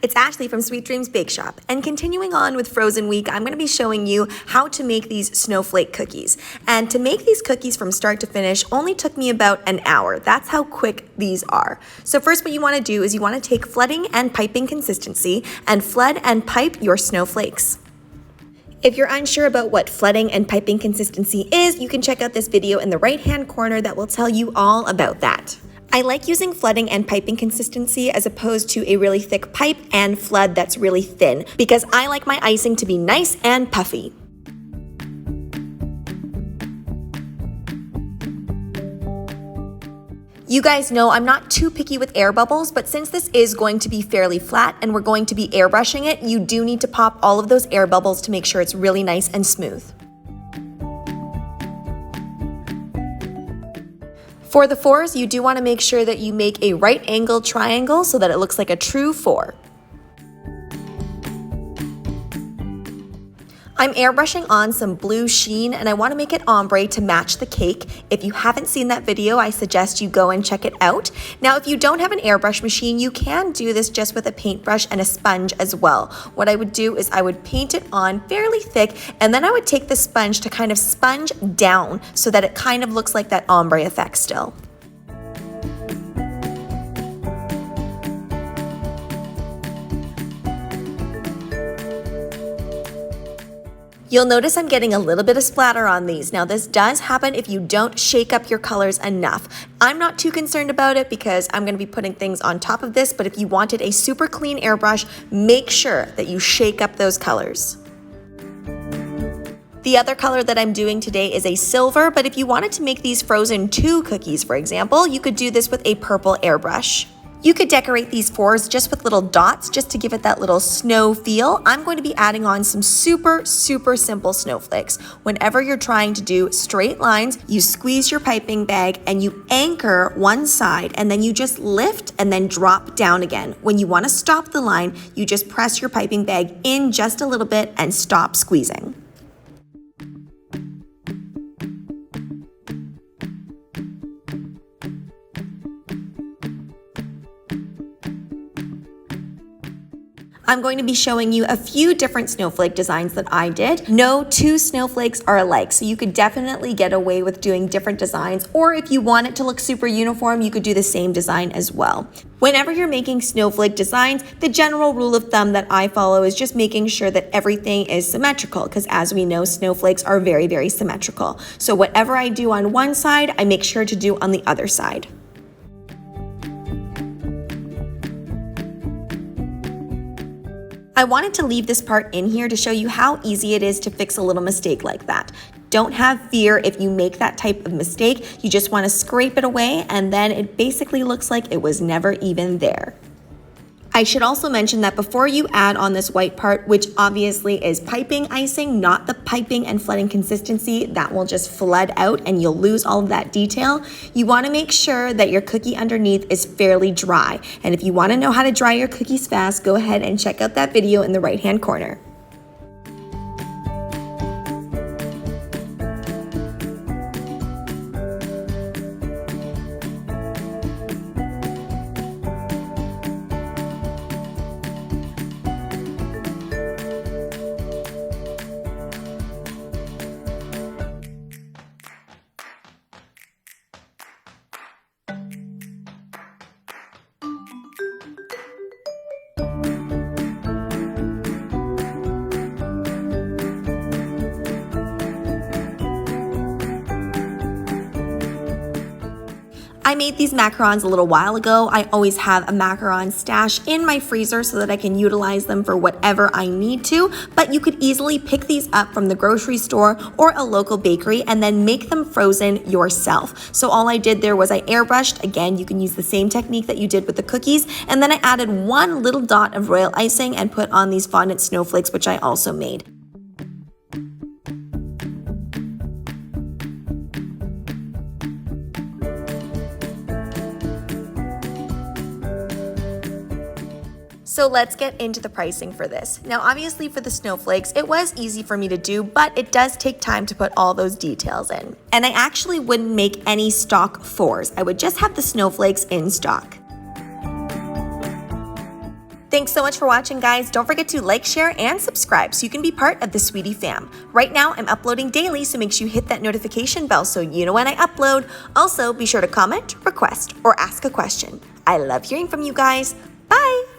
it's Ashleigh from Sweet Dreams Bake Shop, and continuing on with Frozen Week, I'm going to be showing you how to make these snowflake cookies. And to make these cookies from start to finish only took me about an hour. That's how quick these are. So first what you want to do is you want to take flooding and piping consistency and flood and pipe your snowflakes. If you're unsure about what flooding and piping consistency is, you can check out this video in the right-hand corner that will tell you all about that. I like using flooding and piping consistency as opposed to a really thick pipe and flood that's really thin, because I like my icing to be nice and puffy. You guys know I'm not too picky with air bubbles, but since this is going to be fairly flat and we're going to be airbrushing it, you do need to pop all of those air bubbles to make sure it's really nice and smooth. For the fours, you do want to make sure that you make a right angle triangle so that it looks like a true 4. I'm airbrushing on some blue sheen and I want to make it ombre to match the cake. If you haven't seen that video, I suggest you go and check it out. Now, if you don't have an airbrush machine, you can do this just with a paintbrush and a sponge as well. What I would do is I would paint it on fairly thick, and then I would take the sponge to kind of sponge down so that it kind of looks like that ombre effect still. You'll notice I'm getting a little bit of splatter on these. Now this does happen if you don't shake up your colors enough. I'm not too concerned about it because I'm going to be putting things on top of this, but if you wanted a super clean airbrush, make sure that you shake up those colors. The other color that I'm doing today is a silver, but if you wanted to make these Frozen-2 cookies, for example, you could do this with a purple airbrush. You could decorate these fours just with little dots just to give it that little snow feel. I'm going to be adding on some super simple snowflakes. Whenever you're trying to do straight lines, you squeeze your piping bag and you anchor one side, and then you just lift and then drop down again. When you want to stop the line, you just press your piping bag in just a little bit and stop squeezing. I'm going to be showing you a few different snowflake designs that I did. No two snowflakes are alike, so you could definitely get away with doing different designs, or if you want it to look super uniform, you could do the same design as well. Whenever you're making snowflake designs, the general rule of thumb that I follow is just making sure that everything is symmetrical, because as we know, snowflakes are very symmetrical. So whatever I do on one side, I make sure to do on the other side. I wanted to leave this part in here to show you how easy it is to fix a little mistake like that. Don't have fear if you make that type of mistake. You just want to scrape it away and then it basically looks like it was never even there. I should also mention that before you add on this white part, which obviously is piping icing, not the piping and flooding consistency, that will just flood out and you'll lose all of that detail. You want to make sure that your cookie underneath is fairly dry. And if you want to know how to dry your cookies fast, go ahead and check out that video in the right-hand corner. I made these macarons a little while ago. I always have a macaron stash in my freezer so that I can utilize them for whatever I need to, but you could easily pick these up from the grocery store or a local bakery and then make them frozen yourself. So all I did there was I airbrushed. Again, you can use the same technique that you did with the cookies, and then I added one little dot of royal icing and put on these fondant snowflakes, which I also made. So let's get into the pricing for this. Now, obviously for the snowflakes, it was easy for me to do, but it does take time to put all those details in. And I actually wouldn't make any stock fours. I would just have the snowflakes in stock. Thanks so much for watching, guys. Don't forget to like, share, and subscribe so you can be part of the Sweetie fam. Right now, I'm uploading daily, so make sure you hit that notification bell so you know when I upload. Also, be sure to comment, request, or ask a question. I love hearing from you guys. Bye!